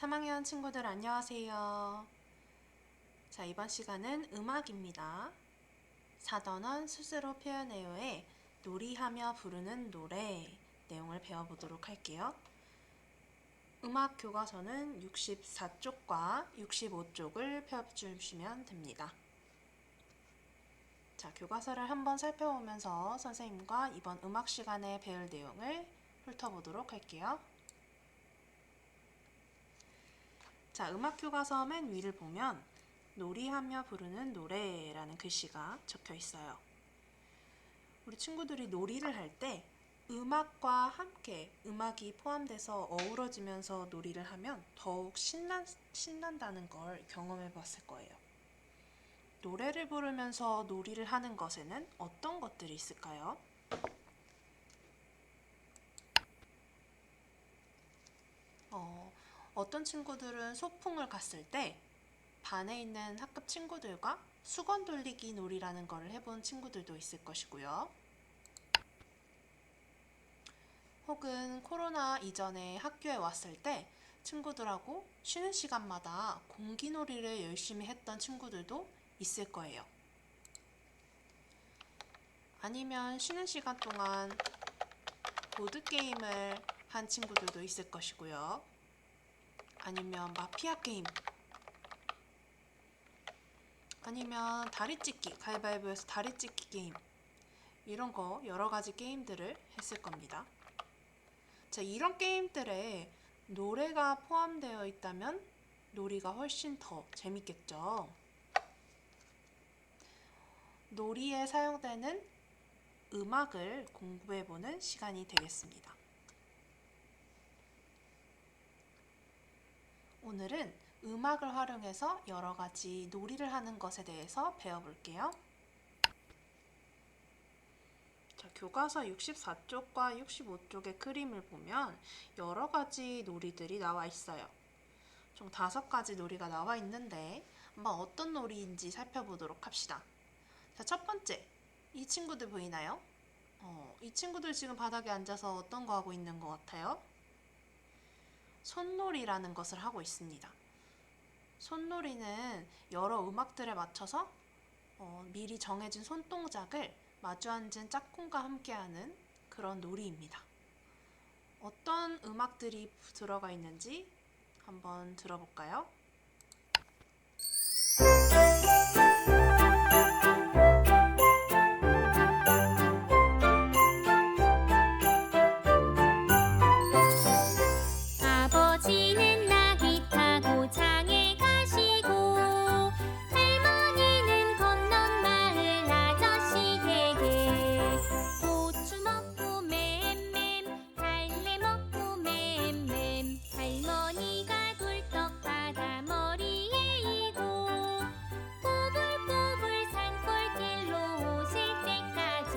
3학년 친구들 안녕하세요. 자, 이번 시간은 음악입니다. 사던원 스스로 표현해요의 놀이하며 부르는 노래 내용을 배워보도록 할게요. 음악 교과서는 64쪽과 65쪽을 펴주시면 됩니다. 자, 교과서를 한번 살펴보면서 선생님과 이번 음악 시간에 배울 내용을 훑어보도록 할게요. 자, 음악 교과서 맨 위를 보면 놀이하며 부르는 노래라는 글씨가 적혀 있어요. 우리 친구들이 놀이를 할 때 음악과 함께 음악이 포함돼서 어우러지면서 놀이를 하면 더욱 신난다는 걸 경험해 봤을 거예요. 노래를 부르면서 놀이를 하는 것에는 어떤 것들이 있을까요? 어떤 친구들은 소풍을 갔을 때 반에 있는 학급 친구들과 수건 돌리기 놀이라는 걸 해본 친구들도 있을 것이고요. 혹은 코로나 이전에 학교에 왔을 때 친구들하고 쉬는 시간마다 공기놀이를 열심히 했던 친구들도 있을 거예요. 아니면 쉬는 시간 동안 보드게임을 한 친구들도 있을 것이고요. 아니면 마피아 게임, 아니면 다리찢기, 가위바위보에서 다리찢기 게임, 이런 거 여러 가지 게임들을 했을 겁니다. 자, 이런 게임들에 노래가 포함되어 있다면 놀이가 훨씬 더 재밌겠죠. 놀이에 사용되는 음악을 공부해보는 시간이 되겠습니다. 오늘은 음악을 활용해서 여러 가지 놀이를 하는 것에 대해서 배워볼게요. 자, 교과서 64쪽과 65쪽의 그림을 보면 여러 가지 놀이들이 나와 있어요. 총 5가지 놀이가 나와 있는데 한번 어떤 놀이인지 살펴보도록 합시다. 자, 첫 번째, 이 친구들 보이나요? 이 친구들 지금 바닥에 앉아서 어떤 거 하고 있는 것 같아요? 손놀이라는 것을 하고 있습니다. 손놀이는 여러 음악들에 맞춰서 미리 정해진 손동작을 마주 앉은 짝꿍과 함께하는 그런 놀이입니다. 어떤 음악들이 들어가 있는지 한번 들어볼까요? 아버지는 나귀 타고 장에 가시고 할머니는 건넌 마을 아저씨에게 고추 먹고 맴맴 달래 먹고 맴맴 할머니가 굴떡 받아 머리에 이고 꼬불꼬불 산골길로 오실 때까지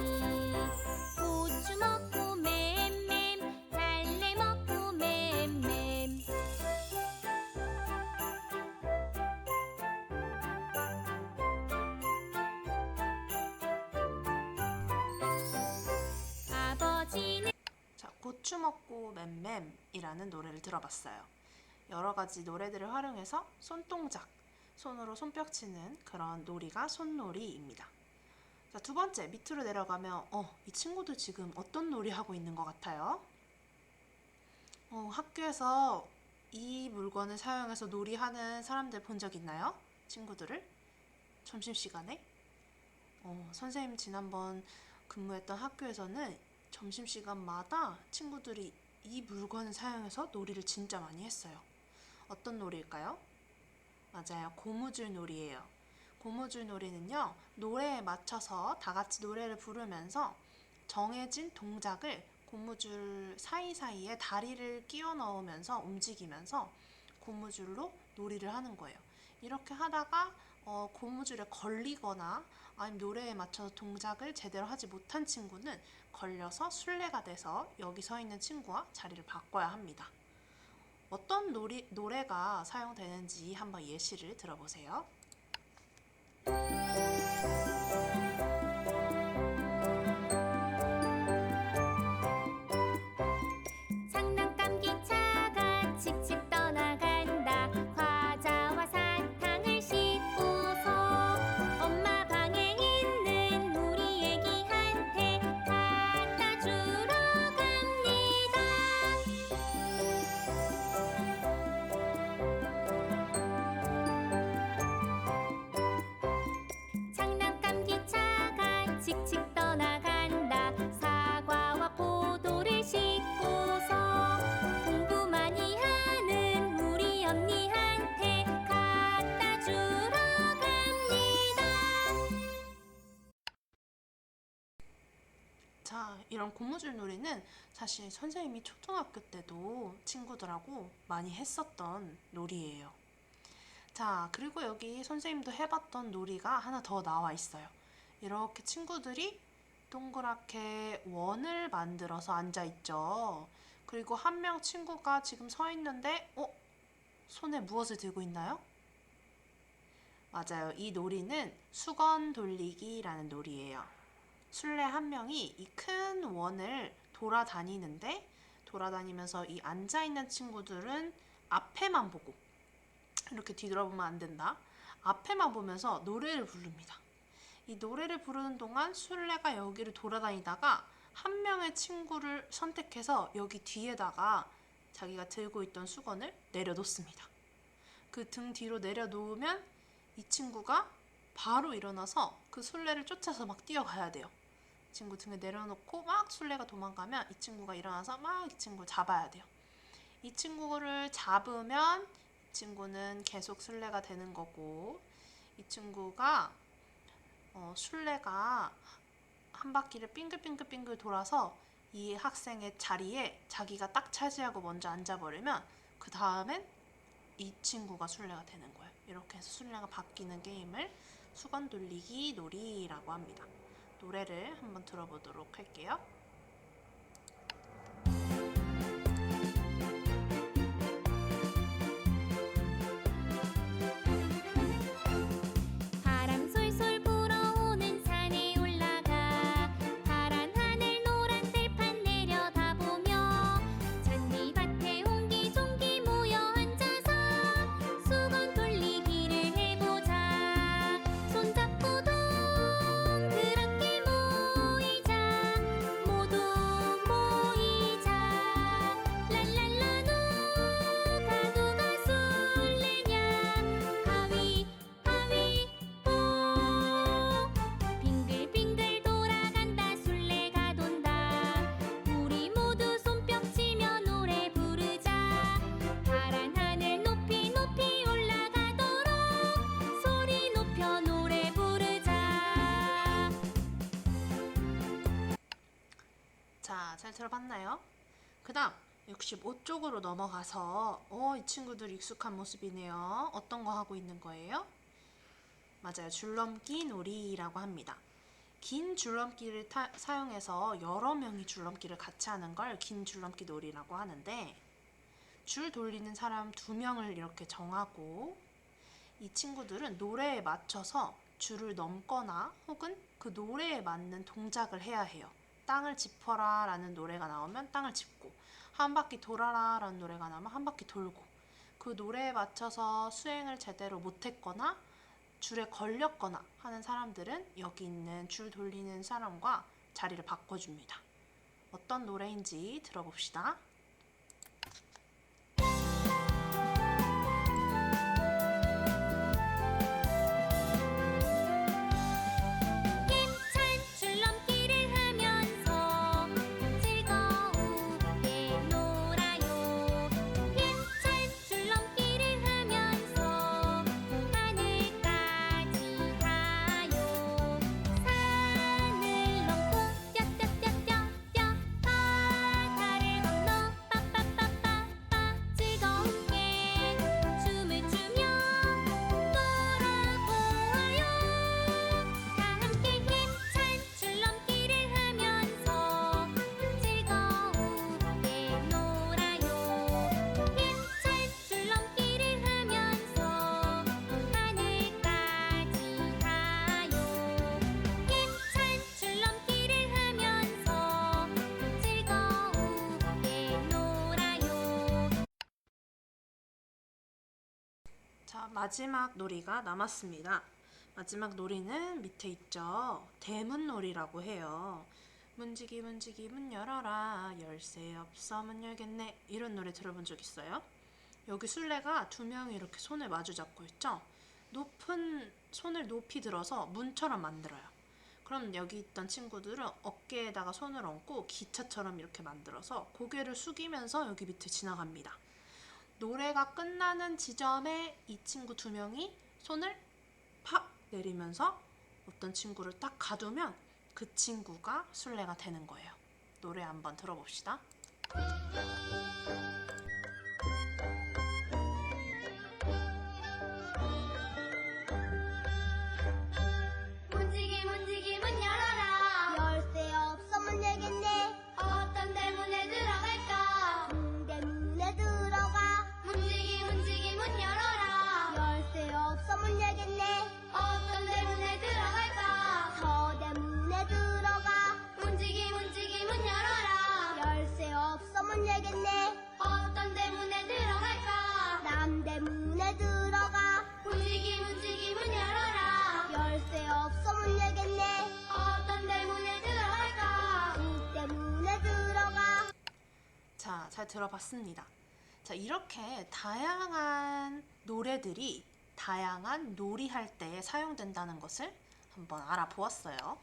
고추 먹고 맴맴 달래 먹고 맴맴 아버지는 자, 고추 먹고 맴맴이라는 노래를 들어봤어요. 여러 가지 노래들을 활용해서 손동작, 손으로 손뼉 치는 그런 놀이가 손놀이입니다. 자, 두 번째, 밑으로 내려가면 이 친구들 지금 어떤 놀이 하고 있는 것 같아요? 학교에서 이 물건을 사용해서 놀이하는 사람들 본 적 있나요? 친구들을? 점심시간에? 선생님 지난번 근무했던 학교에서는 점심시간마다 친구들이 이 물건을 사용해서 놀이를 진짜 많이 했어요. 어떤 놀이일까요? 맞아요. 고무줄 놀이예요. 고무줄 놀이는요, 노래에 맞춰서 다 같이 노래를 부르면서 정해진 동작을 고무줄 사이사이에 다리를 끼워 넣으면서 움직이면서 고무줄로 놀이를 하는 거예요. 이렇게 하다가 고무줄에 걸리거나 아니면 노래에 맞춰서 동작을 제대로 하지 못한 친구는 걸려서 술래가 돼서 여기 서 있는 친구와 자리를 바꿔야 합니다. 어떤 노래가 사용되는지 한번 예시를 들어보세요. 장난감 기차가 칙칙 떠나간다 일찍 떠나간다. 사과와 포도를 싣고서 공부 많이 하는 우리 언니한테 갖다 주러 갑니다. 자, 이런 고무줄 놀이는 사실 선생님이 초등학교 때도 친구들하고 많이 했었던 놀이예요. 자, 그리고 여기 선생님도 해봤던 놀이가 하나 더 나와 있어요. 이렇게 친구들이 동그랗게 원을 만들어서 앉아 있죠. 그리고 한 명 친구가 지금 서 있는데, 손에 무엇을 들고 있나요? 맞아요. 이 놀이는 수건 돌리기라는 놀이예요. 술래 한 명이 이 큰 원을 돌아다니면서 이 앉아있는 친구들은 앞에만 보고, 이렇게 뒤돌아보면 안 된다. 앞에만 보면서 노래를 부릅니다. 이 노래를 부르는 동안 술래가 여기를 돌아다니다가 한 명의 친구를 선택해서 여기 뒤에다가 자기가 들고 있던 수건을 내려놓습니다. 그 등 뒤로 내려놓으면 이 친구가 바로 일어나서 그 술래를 쫓아서 막 뛰어가야 돼요. 친구 등에 내려놓고 막 술래가 도망가면 이 친구가 일어나서 막 이 친구를 잡아야 돼요. 이 친구를 잡으면 이 친구는 계속 술래가 되는 거고, 이 친구가 술래가 한 바퀴를 빙글빙글 돌아서 이 학생의 자리에 자기가 딱 차지하고 먼저 앉아버리면 그 다음엔 이 친구가 술래가 되는 거예요. 이렇게 해서 술래가 바뀌는 게임을 수건 돌리기 놀이라고 합니다. 노래를 한번 들어보도록 할게요. 바람 솔솔 불어오는 산에 올라가 파란 하늘 노란 들판 내려다보며 잔디밭에 옹기종기 모여 앉아서 수건 돌리기를 해보자. 손잡고 동그랗게 모이자. 모두 모이자. 랄랄라 누가 술래냐. 가위바위보. 빙글빙글 돌아간다. 술래가 돈다. 우리 모두 손뼉치며 노래 부르자. 파란 하늘 높이 높이 올라가도록 소리 높여 노래 부르자. 자, 잘 들어봤나요? 그 다음 65쪽으로 넘어가서 이 친구들 익숙한 모습이네요. 어떤 거 하고 있는 거예요? 맞아요. 줄넘기 놀이라고 합니다. 긴 줄넘기를 사용해서 여러 명이 줄넘기를 같이 하는 걸 긴 줄넘기 놀이라고 하는데, 줄 돌리는 사람 2명을 이렇게 정하고 이 친구들은 노래에 맞춰서 줄을 넘거나 혹은 그 노래에 맞는 동작을 해야 해요. 땅을 짚어라 라는 노래가 나오면 땅을 짚고, 한 바퀴 돌아라 라는 노래가 나오면 한 바퀴 돌고, 그 노래에 맞춰서 수행을 제대로 못했거나 줄에 걸렸거나 하는 사람들은 여기 있는 줄 돌리는 사람과 자리를 바꿔줍니다. 어떤 노래인지 들어봅시다. 힘찬 줄넘기를 하면서 즐거우게 놀아요. 힘찬 줄넘기를 하면서 하늘까지 가요. 산을 넘고 뼈뼈뼈뼈뼈 바다를 건너 빠빠빠빠빠 즐겁게 춤을 추며 돌아보아요. 다 함께 힘찬 줄넘기를 하면서 즐거우게 놀아요. 힘찬 줄넘기를 하면서 하늘까지 가요. 힘찬 줄넘기를 하면서 즐거우게 놀아요. 자, 마지막 놀이가 남았습니다. 마지막 놀이는 밑에 있죠. 대문놀이라고 해요. 문지기 문지기 문 열어라. 열쇠 없어 문 열겠네. 이런 노래 들어본 적 있어요? 여기 술래가 2명이 이렇게 손을 마주 잡고 있죠. 손을 높이 들어서 문처럼 만들어요. 그럼 여기 있던 친구들은 어깨에다가 손을 얹고 기차처럼 이렇게 만들어서 고개를 숙이면서 여기 밑을 지나갑니다. 노래가 끝나는 지점에 이 친구 두 명이 손을 팍 내리면서 어떤 친구를 딱 가두면 그 친구가 술래가 되는 거예요. 노래 한번 들어봅시다. 문지기 문지기 문 열어라. 열쇠 없어 문 열겠네. 어떤 대문에 들어갈까? 대문에 들어가. 문지기 문지기 문 열어라. 열쇠 없어 문 열겠네. 어떤 대문에 들어갈까? 서대문에 들어가. 문지기 문지기 문 열어라. 열쇠 없어 문 열겠네. 어떤 대문에 들어갈까? 남대문에 들어가. 문지기 문지기 문 열어라. 열쇠 없어 문 열겠네. 어떤 대문에 들어갈까? 북대문에 들어가. 자, 잘 들어봤습니다. 자, 이렇게 다양한 노래들이 다양한 놀이할 때 사용된다는 것을 한번 알아보았어요.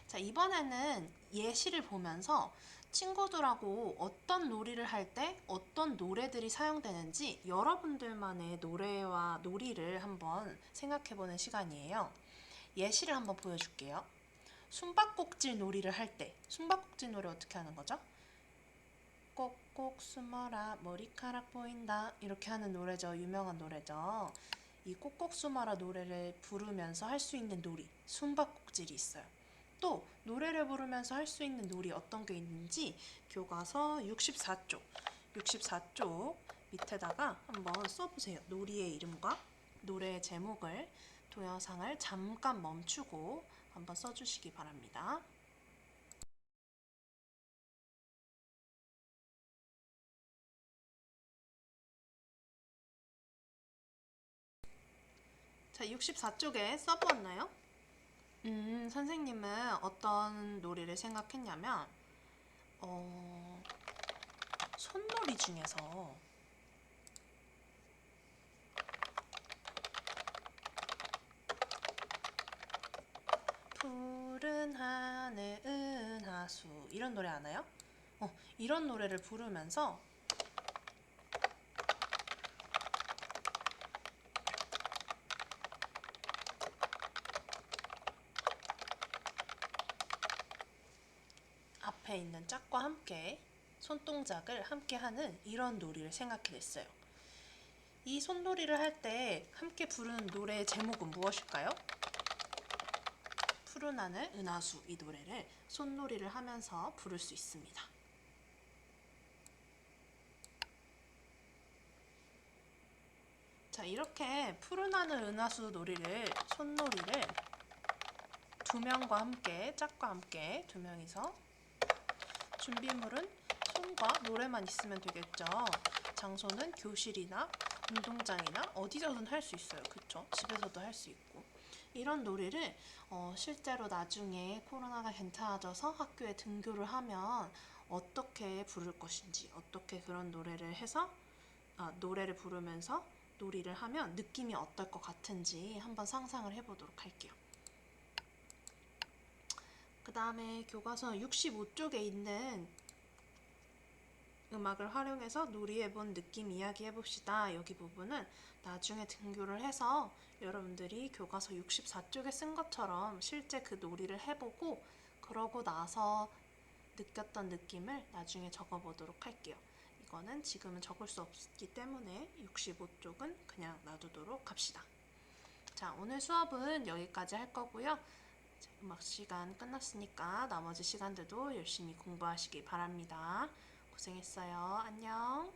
자, 이번에는 예시를 보면서 친구들하고 어떤 놀이를 할 때 어떤 노래들이 사용되는지 여러분들만의 노래와 놀이를 한번 생각해보는 시간이에요. 예시를 한번 보여줄게요. 숨바꼭질 놀이를 할 때 숨바꼭질 놀이 어떻게 하는 거죠? 꼭꼭 숨어라 머리카락 보인다 이렇게 하는 노래죠. 유명한 노래죠. 이 꼭꼭 숨어라 노래를 부르면서 할 수 있는 놀이 숨바꼭질이 있어요. 또 노래를 부르면서 할 수 있는 놀이 어떤 게 있는지 교과서 64쪽 밑에다가 한번 써보세요. 놀이의 이름과 노래의 제목을 동영상을 잠깐 멈추고 한번 써주시기 바랍니다. 자, 64쪽에 써보았나요? 선생님은 어떤 놀이를 생각했냐면 손놀이 중에서 푸른 하늘 은하수 이런 노래 아나요? 이런 노래를 부르면서 앞에 있는 짝과 함께 손동작을 함께 하는 이런 놀이를 생각해냈어요. 이 손놀이를 할 때 함께 부르는 노래의 제목은 무엇일까요? 푸른 하늘 은하수 이 노래를 손놀이를 하면서 부를 수 있습니다. 자, 이렇게 푸른 하늘 은하수 놀이를 손놀이를 두 명과 함께 짝과 함께 두 명이서 준비물은 손과 노래만 있으면 되겠죠. 장소는 교실이나 운동장이나 어디서든 할 수 있어요. 그쵸? 집에서도 할 수 있고. 이런 놀이를 실제로 나중에 코로나가 괜찮아져서 학교에 등교를 하면 어떻게 부를 것인지, 어떻게 그런 노래를 해서 노래를 부르면서 놀이를 하면 느낌이 어떨 것 같은지 한번 상상을 해보도록 할게요. 그 다음에 교과서 65쪽에 있는 음악을 활용해서 놀이해본 느낌 이야기해봅시다. 여기 부분은 나중에 등교를 해서 여러분들이 교과서 64쪽에 쓴 것처럼 실제 그 놀이를 해보고 그러고 나서 느꼈던 느낌을 나중에 적어보도록 할게요. 이거는 지금은 적을 수 없기 때문에 65쪽은 그냥 놔두도록 합시다. 자, 오늘 수업은 여기까지 할 거고요. 음악 시간 끝났으니까 나머지 시간들도 열심히 공부하시기 바랍니다. 고생했어요. 안녕.